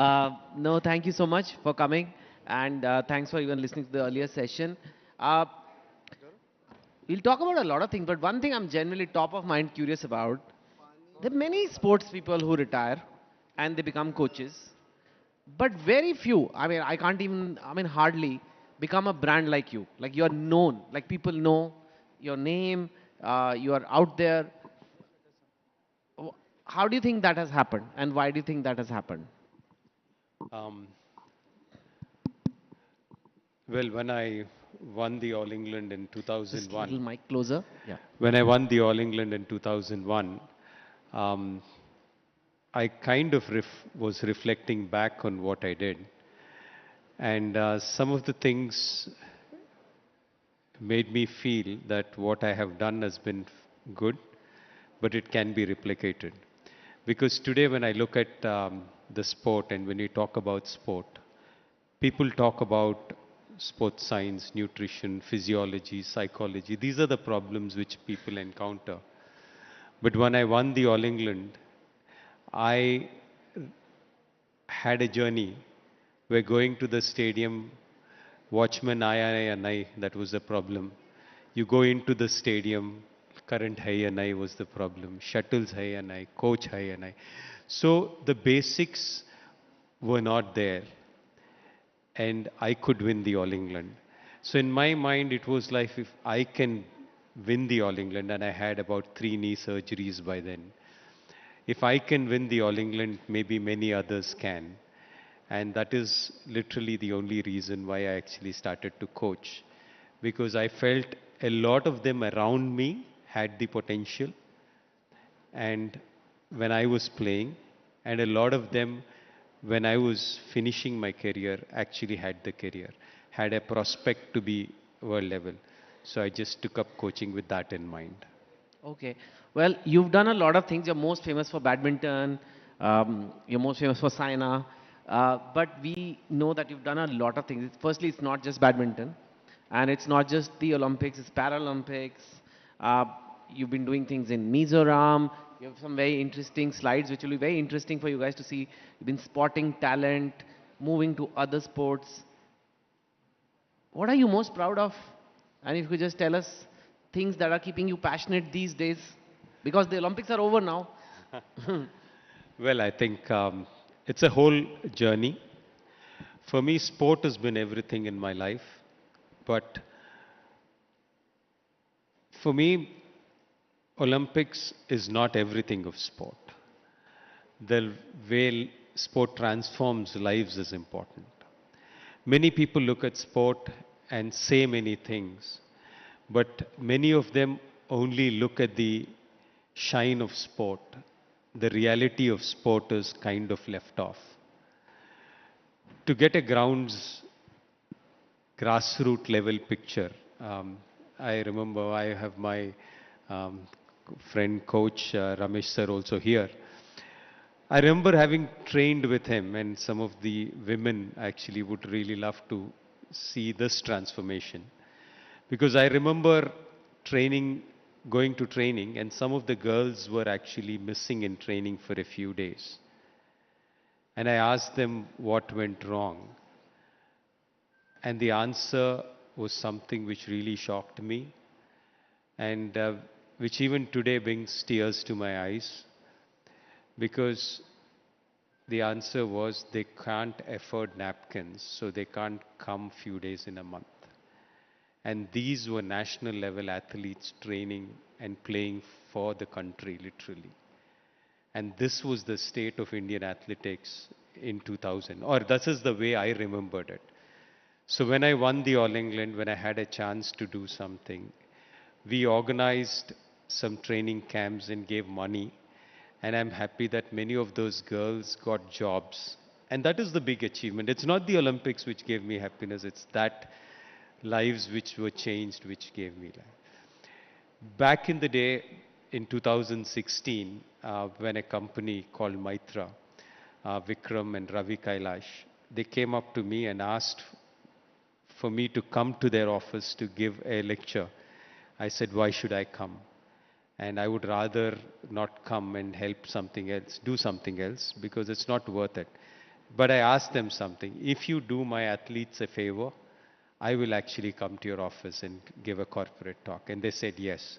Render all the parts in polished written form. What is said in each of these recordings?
No, thank you so much for coming, and thanks for even listening to the earlier session. Uh, we'll talk about a lot of things, but one thing I'm generally top of mind curious about, there are many sports people who retire and they become coaches, but very few, I can't even, hardly become a brand like you. Like you're known, like people know your name, you are out there. Wh- How do you think that has happened, and why do you think that has happened? Um, well, when I won the All England in Just little 2001, mic closer. Yeah. when I won the All England in 2001, um, I kind of was reflecting back on what I did. And some of the things made me feel that what I have done has been good, but it can be replicated. Because today, when I look at the sport and when you talk about sport, people talk about sports science, nutrition, physiology, psychology. These are the problems which people encounter. But when I won the All England, I had a journey where going to the stadium, watchman and I, that was the problem. You go into the stadium, current hai and I was the problem, shuttles hai and I, coach hai and I. So the basics were not there and I could win the All England. So in my mind, it was like if I can win the All England, and I had about 3 knee surgeries by then. If I can win the All England, maybe many others can. And that is literally the only reason why I actually started to coach. Because I felt a lot of them around me had the potential. And when I was playing, and a lot of them, when I was finishing my career, actually had the career, had a prospect to be world level. So I just took up coaching with that in mind. Okay. Well, you've done a lot of things. You're most famous for badminton. You're most famous for Saina. But we know that you've done a lot of things. Firstly, it's not just badminton, and it's not just the Olympics. It's Paralympics. Uh, you've been doing things in Mizoram. You have some very interesting slides, which will be very interesting for you guys to see. You've been spotting talent, moving to other sports. What are you most proud of? And if you could just tell us things that are keeping you passionate these days, because the Olympics are over now. Well, I think it's a whole journey. For me, sport has been everything in my life. But for me, Olympics is not everything of sport. The way sport transforms lives is important. Many people look at sport and say many things, but many of them only look at the shine of sport. The reality of sport is kind of left off. To get a grassroots level picture, I remember I have my um, friend coach Ramesh sir also here. I remember having trained with him, and some of the women actually would really love to see this transformation. Because I remember training, going to training, and some of the girls were actually missing in training for a few days. And I asked them what went wrong. And the answer was something which really shocked me, and which even today brings tears to my eyes. Because the answer was they can't afford napkins, so they can't come few days in a month. And these were national level athletes training and playing for the country, literally. And this was the state of Indian athletics in 2000, or this is the way I remembered it. So when I won the All England, when I had a chance to do something, we organized some training camps and gave money. And I'm happy that many of those girls got jobs. And that is the big achievement. It's not the Olympics which gave me happiness, it's that lives which were changed which gave me life. Back in the day, in 2016, when a company called Maitra, Vikram and Ravi Kailash, they came up to me and asked for me to come to their office to give a lecture. I said, why should I come? And I would rather not come and help something else, do something else, because it's not worth it. But I asked them something. If you do my athletes a favor, I will actually come to your office and give a corporate talk. And they said yes.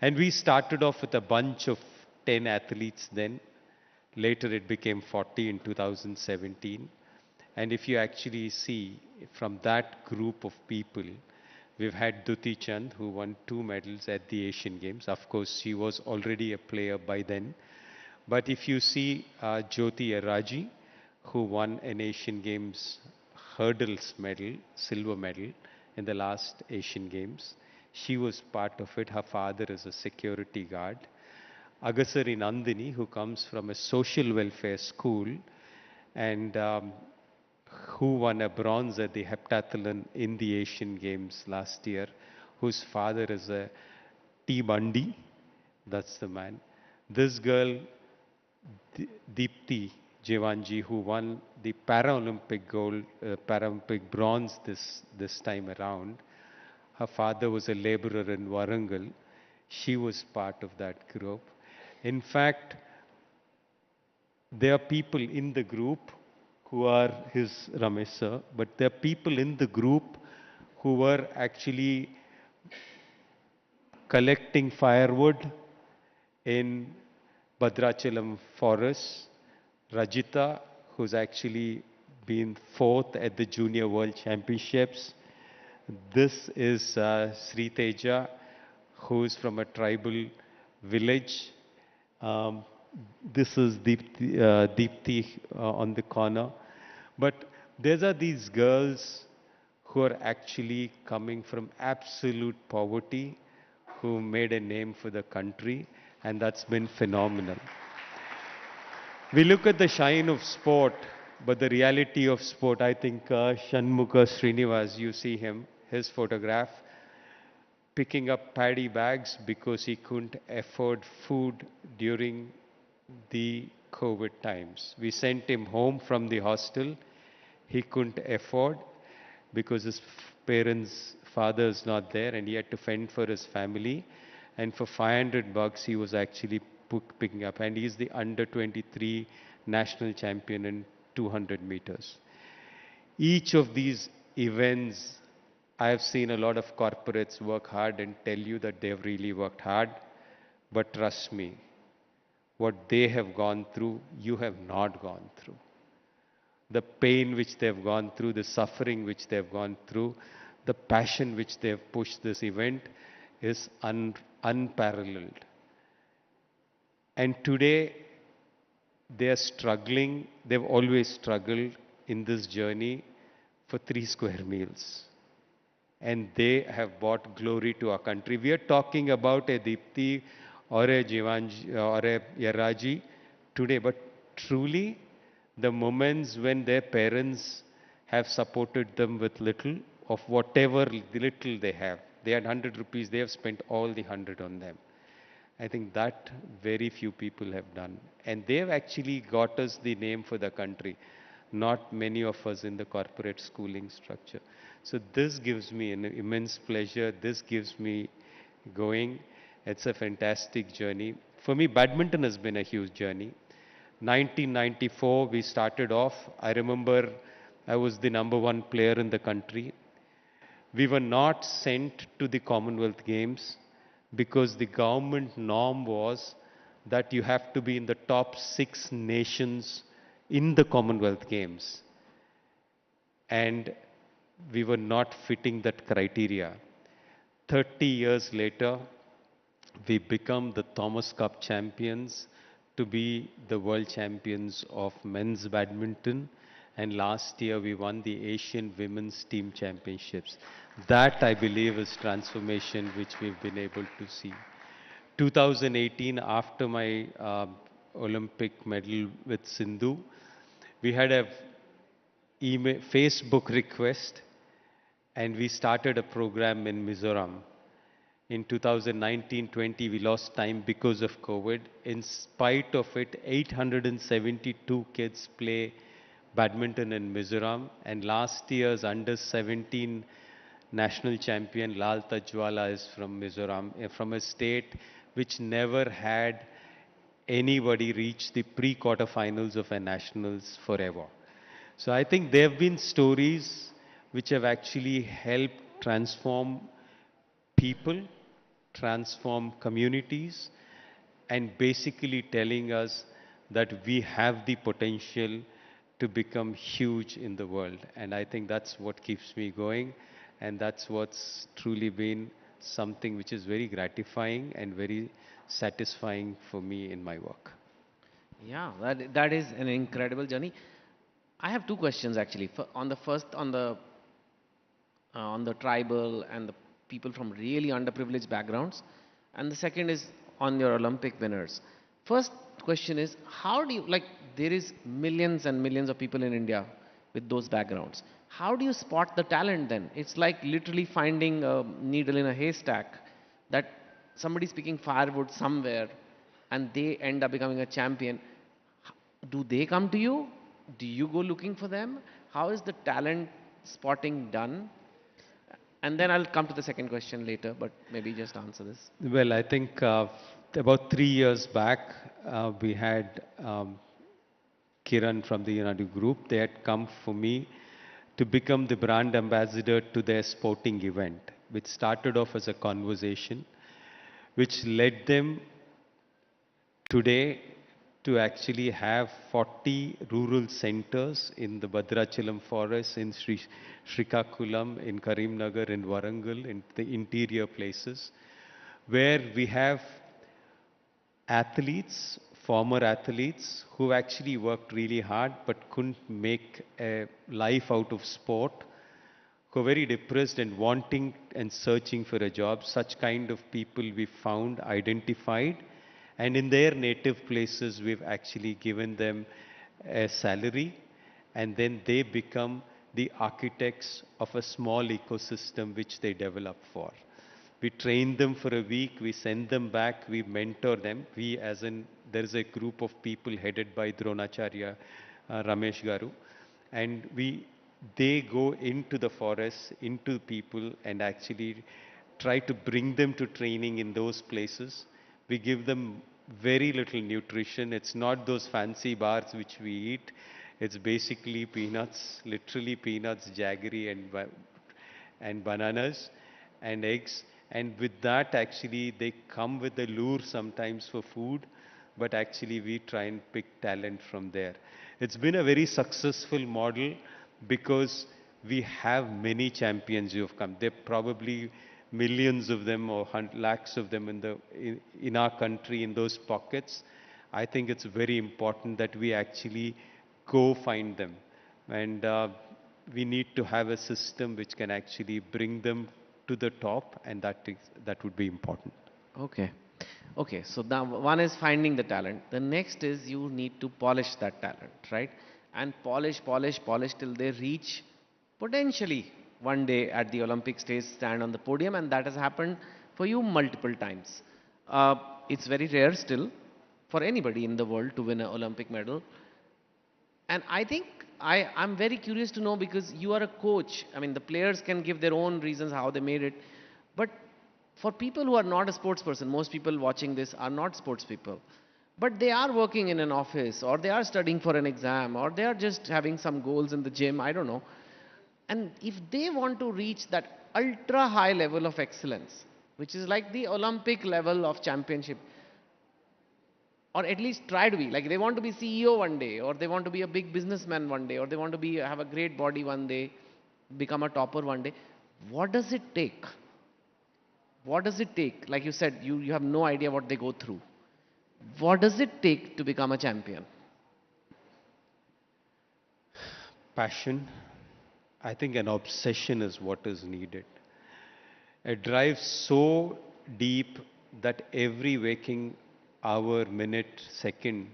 And we started off with a bunch of 10 athletes then. Later it became 40 in 2017. And if you actually see from that group of people, we've had Duti Chand, who won 2 medals at the Asian Games. Of course, she was already a player by then. But if you see Jyoti Araji, who won an Asian Games hurdles medal, silver medal, in the last Asian Games, she was part of it. Her father is a security guard. Agasari Nandini, who comes from a social welfare school and who won a bronze at the heptathlon in the Asian Games last year, whose father is a T. Bundy. That's the man. This girl, Deepti Jewanji, who won the Paralympic gold, Paralympic bronze this time around. Her father was a laborer in Warangal. She was part of that group. In fact, there are people in the group who are his Ramesh sir, but there are people in the group who were actually collecting firewood in Bhadrachalam forest. Rajita, who's actually been 4th at the Junior World Championships. This is Sri Teja, who's from a tribal village. This is Deepti on the corner. But there are these girls who are actually coming from absolute poverty, who made a name for the country, and that's been phenomenal. We look at the shine of sport, but the reality of sport, I think Shanmukha Srinivas, you see him, his photograph, picking up paddy bags because he couldn't afford food during the COVID times. We sent him home from the hostel. He couldn't afford because his father is not there, and he had to fend for his family. And for $500, he was actually picking up. And he's the under 23 national champion in 200 meters. Each of these events, I have seen a lot of corporates work hard and tell you that they've really worked hard. But trust me, what they have gone through, you have not gone through. The pain which they've gone through, the suffering which they've gone through, the passion which they've pushed this event is unparalleled. And today, they are struggling, they've always struggled in this journey for 3 square meals. And they have brought glory to our country. We are talking about a Deepti or a Jivanji or a Yaraji today, but truly the moments when their parents have supported them with little of whatever little they have. They had 100 rupees, they have spent all the 100 on them. I think that very few people have done. And they've actually got us the name for the country, not many of us in the corporate schooling structure. So this gives me an immense pleasure. This gives me going. It's a fantastic journey. For me, badminton has been a huge journey. 1994, we started off. I remember I was the #1 player in the country. We were not sent to the Commonwealth Games because the government norm was that you have to be in the top 6 nations in the Commonwealth Games. And we were not fitting that criteria. 30 years later, we become the Thomas Cup champions to be the world champions of men's badminton. And last year, we won the Asian Women's Team Championships. That, I believe, is transformation which we've been able to see. 2018, after my Olympic medal with Sindhu, we had a Facebook request, and we started a program in Mizoram. In 2019-20, we lost time because of COVID. In spite of it, 872 kids play badminton in Mizoram. And last year's under-17 national champion, Lal Tajwala, is from Mizoram, from a state which never had anybody reach the pre-quarterfinals of a nationals forever. So I think there have been stories which have actually helped transform people, transform communities, and basically telling us that we have the potential to become huge in the world. And I think that's what keeps me going, and that's what's truly been something which is very gratifying and very satisfying for me in my work. Yeah, that is an incredible journey. I have two questions actually. On the first, on the tribal and the people from really underprivileged backgrounds, and the second is on your Olympic winners. First question is, how do you, like, there is millions and millions of people in India with those backgrounds. How do you spot the talent then? It's like literally finding a needle in a haystack, that somebody speaking firewood somewhere and they end up becoming a champion. Do they come to you? Do you go looking for them? How is the talent spotting done? And then I'll come to the second question later, but maybe just answer this. Well, I think about 3 years back, we had Kiran from the United Group. They had come for me to become the brand ambassador to their sporting event, which started off as a conversation, which led them today to actually have 40 rural centers in the Bhadrachalam forest, in Srikakulam, in Karimnagar, in Warangal, in the interior places, where we have athletes, former athletes, who actually worked really hard but couldn't make a life out of sport, who are very depressed and wanting and searching for a job. Such kind of people we found, identified, and in their native places, we've actually given them a salary, and then they become the architects of a small ecosystem which they develop for. We train them for a week, we send them back, we mentor them. We, as in, there is a group of people headed by Dronacharya Ramesh Garu, and they go into the forest, into people, and actually try to bring them to training in those places. We give them very little nutrition. It's not those fancy bars which we eat. It's basically peanuts, literally peanuts, jaggery, and bananas and eggs. And with that, actually, they come with a lure sometimes for food, but actually we try and pick talent from there. It's been a very successful model because we have many champions who have come. There are probably millions of them or lakhs of them in our country, in those pockets. I think it's very important that we actually go find them. And we need to have a system which can actually bring them to the top, and that would be important. Okay. Okay, so the one is finding the talent. The next is you need to polish that talent, right? And polish till they reach potentially one day at the Olympic stage, stand on the podium, and that has happened for you multiple times. Uh, it's very rare still for anybody in the world to win an Olympic medal. And I think I'm very curious to know, because you are a coach. I mean, the players can give their own reasons how they made it. But for people who are not a sports person, most people watching this are not sports people. But they are working in an office, or they are studying for an exam, or they are just having some goals in the gym, I don't know. And if they want to reach that ultra high level of excellence, which is like the Olympic level of championship, or at least try to be, like they want to be CEO one day, or they want to be a big businessman one day, or they want to be have a great body one day, become a topper one day, what does it take? What does it take? Like you said, you have no idea what they go through. What does it take to become a champion? Passion. I think an obsession is what is needed. A drive so deep that every waking hour, minute, second,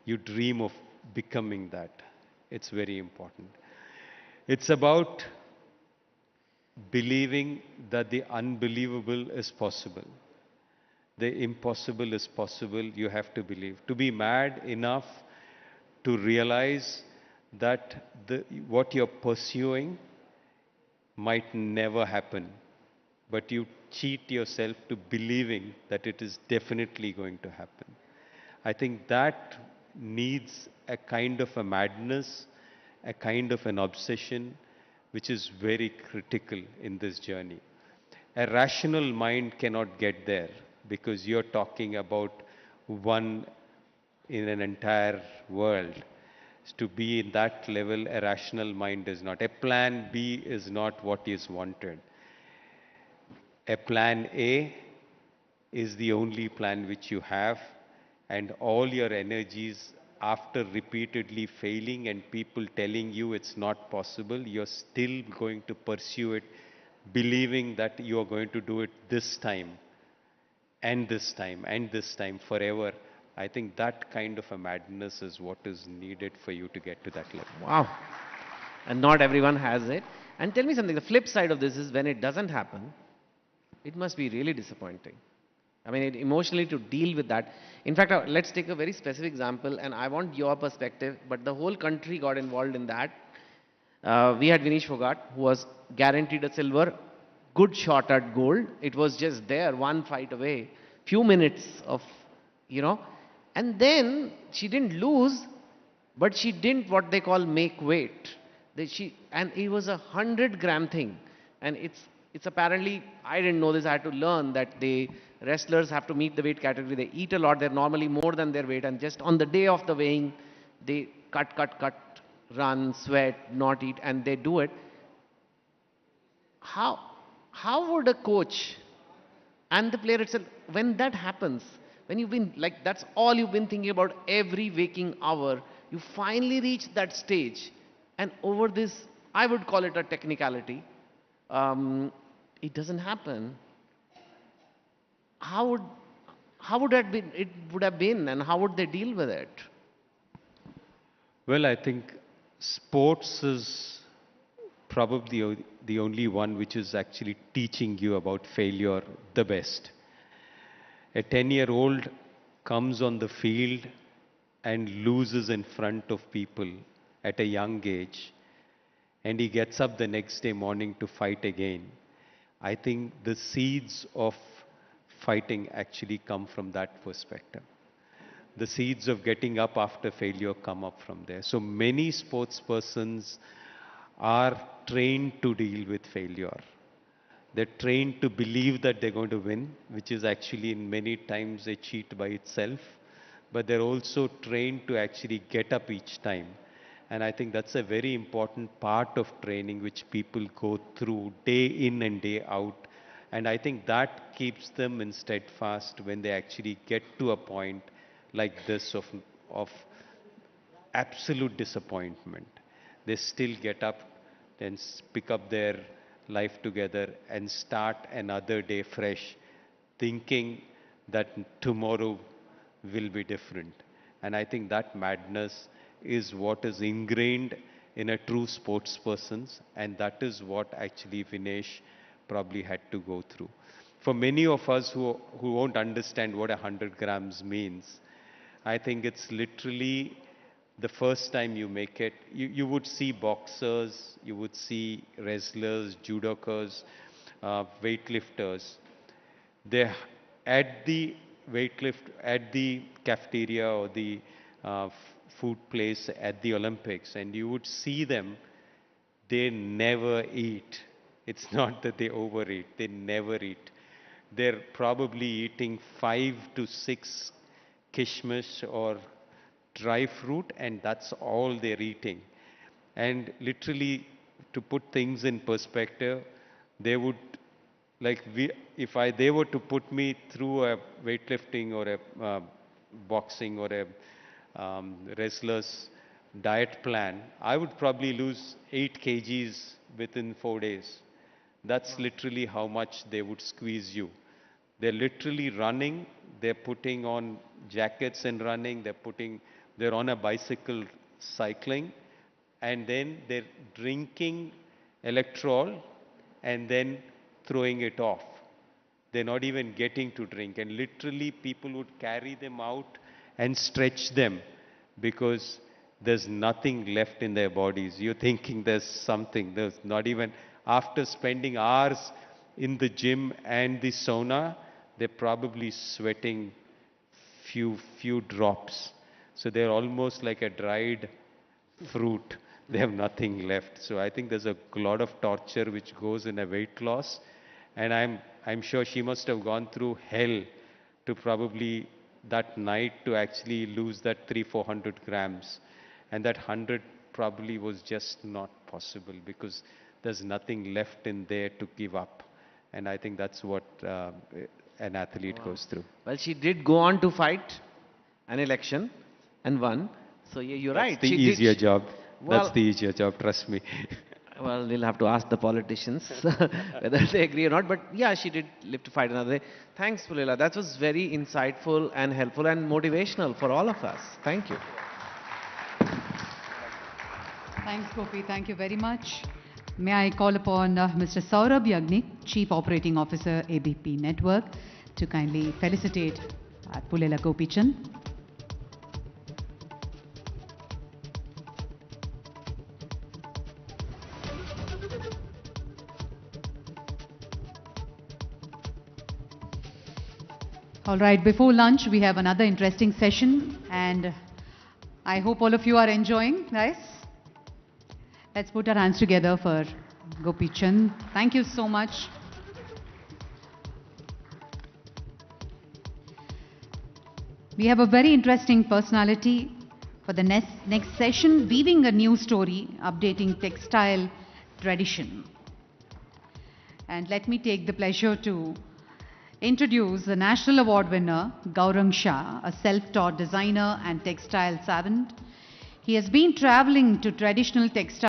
you dream of becoming that. It's very important. It's about believing that the unbelievable is possible. The impossible is possible, you have to believe. To be mad enough to realize that what you're pursuing might never happen, but you cheat yourself to believing that it is definitely going to happen. I think that needs a kind of a madness, a kind of an obsession which is very critical in this journey. A rational mind cannot get there because you're talking about one in an entire world. To be in that level, a rational mind is not. A plan B is not what is wanted. A plan A is the only plan which you have, and all your energies, after repeatedly failing and people telling you it's not possible, you're still going to pursue it, believing that you are going to do it this time and this time and this time forever. I think that kind of a madness is what is needed for you to get to that level. Wow. And not everyone has it. And tell me something, the flip side of this is when it doesn't happen, it must be really disappointing. I mean, emotionally to deal with that. In fact, let's take a very specific example, and I want your perspective, but the whole country got involved in that. We had Vinesh Fogart, who was guaranteed a silver, good shot at gold. It was just there, one fight away, few minutes of, you know, and then she didn't lose, but she didn't what they call make weight. And it was 100-gram thing, and it's apparently, I didn't know this, I had to learn that wrestlers have to meet the weight category. They eat a lot, they're normally more than their weight, and just on the day of the weighing, they cut, run, sweat, not eat, and they do it. How would a coach and the player itself, when that happens, when you've been like, that's all you've been thinking about every waking hour, you finally reach that stage, and over this, I would call it a technicality, it doesn't happen. How would that be? It would have been, and how would they deal with it? Well, I think sports is probably the only one which is actually teaching you about failure the best. A 10-year-old comes on the field and loses in front of people at a young age, and he gets up the next day morning to fight again. I think the seeds of fighting actually come from that perspective. The seeds of getting up after failure come up from there. So many sports persons are trained to deal with failure. They're trained to believe that they're going to win, which is actually in many times a cheat by itself. But they're also trained to actually get up each time. And I think that's a very important part of training which people go through day in and day out. And I think that keeps them in steadfast when they actually get to a point like this of absolute disappointment. They still get up and pick up their life together and start another day fresh, thinking that tomorrow will be different. And I think that madness is what is ingrained in a true sports person, and that is what actually Vinesh probably had to go through. For many of us who won't understand what 100 grams means, I think it's literally the first time you make it. You would see boxers, you would see wrestlers, judokas, weightlifters. They at the at the cafeteria or the food place at the Olympics, and you would see them, they never eat. It's not that they overeat, they never eat. They're probably eating 5 to 6 kishmish or dry fruit, and that's all they're eating. And literally, to put things in perspective, they would, like, they were to put me through a weightlifting or a boxing or a wrestler's diet plan, I would probably lose 8 kgs within 4 days. That's literally how much they would squeeze you. They're literally running, they're putting on jackets and running, they're on a bicycle cycling, and then they're drinking electrol and then throwing it off. They're not even getting to drink, and literally people would carry them out and stretch them because there's nothing left in their bodies. You're thinking there's something, there's not even, after spending hours in the gym and the sauna, they're probably sweating few drops. So they're almost like a dried fruit. they have nothing left. So I think there's a lot of torture which goes in a weight loss. And I'm sure she must have gone through hell to probably that night to actually lose that 300-400 grams. And that 100 probably was just not possible because there's nothing left in there to give up. And I think that's what an athlete goes through. Well, she did go on to fight an election and won. So yeah, you're right. That's the She easier did. job. Well, That's the easier job, trust me. well, we'll have to ask the politicians whether they agree or not. But yeah, she did live to fight another day. Thanks, Pullela. That was very insightful and helpful and motivational for all of us. Thank you. Thanks, Gopi. Thank you very much. May I call upon Mr. Saurabh Yagnik, Chief Operating Officer, ABP Network, to kindly felicitate Pullela Gopichand. All right, before lunch, we have another interesting session, and I hope all of you are enjoying, guys. Let's put our hands together for Gopichand. Thank you so much. We have a very interesting personality for the next session, weaving a new story, updating textile tradition. And let me take the pleasure to introduce the National Award winner, Gaurang Shah, a self-taught designer and textile savant. He has been traveling to traditional textile